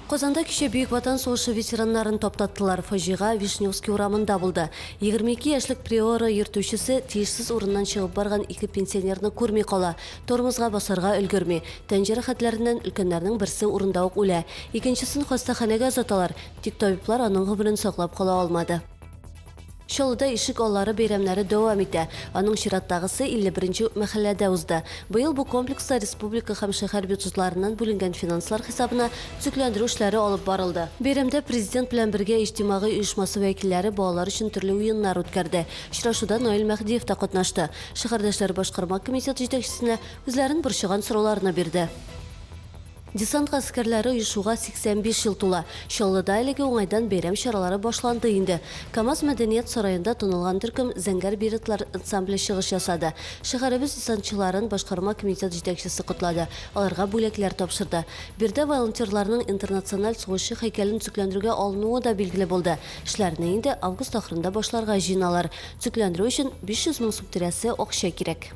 Qozanda kişi Büyük Vatan Soğuшу ветераннарын топтаттылар. Фажиға Вишневский урамында болды. 22 яшьлек приора йөртүчесе тиешсез урыннан чыгып барган ике пенсионерны күрми кала. Тормозга басарга өлгерми. Тән җәрәхәтләреннән өлкәннәрнең берсе урында ук үлә. Икенчесен хастаханәгә озаталар. Тик табиблар аның гомерен саклап кала алмады. Шолуда ишек аллары бәйрәмнәре дәвам итә. Аның чираттагысы 51-нче мәхәлләдә узды. Быел бу комплекста республика һәм шәһәр бюджетларыннан бүленгән финанслар хисабына төзекләндерү эшләре алып барылды. Бәйрәмдә президент белән бергә иҗтимагый оешмасы вәкилләре балалар өчен төрле уеннар үткәрде. Очрашуда Наил Мәхдиев та катнашты. Шәһәрдәшләр башкарма комитеты җитәкчесенә үзләрен борчыган сорауларны бирде. Десант гаскәрләре оешуга 85 ел тула. Чаллыда әлеге уңайдан бәйрәм чаралары башланды инде. КамАЗ мәдәният сараенда тонылган төркем зәңгәр биретлар ансамбле чыгыш ясады. Шәһәребез десантчыларын башкарма комитет җитәкчесе котлады. Аларга бүләкләр тапшырды. Бирдә волонтерларның интернациональ сугышчы һәйкәлен төзекләндерүгә алынуы да билгеле булды. Эшләрне инде август ахырында башларга җыйналар. Төзекләндерү өчен 500 мең сум тирәсе акча кирәк.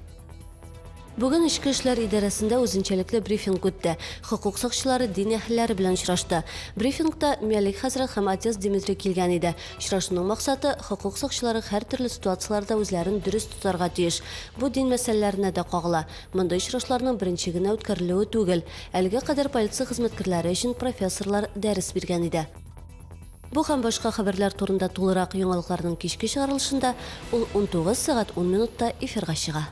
Бүген Ичке эшләр идарәсендә үзенчәлекле брифинг үтте. Хокук сакчылары дин әһелләре белән очрашты. Брифингта Мәлик хәзрәт һәм отец Дмитрий килгән иде. Очрашуның максаты хокук сакчылары һәр төрле ситуацияларда үзләрен дөрес тотарга тиеш. Бу дин мәсьәләләренә дә кагыла. Мондай очрашларның беренче генә үткәрелүе түгел. Әлегә кадәр полиция хезмәткәрләре өчен профессорлар дәрес биргән иде. Бу һәм башка хәбәрләр турында тулырак яңалыкларның кичке чыгарылышында ул 19 сәгать 10 минутта эфирга чыга.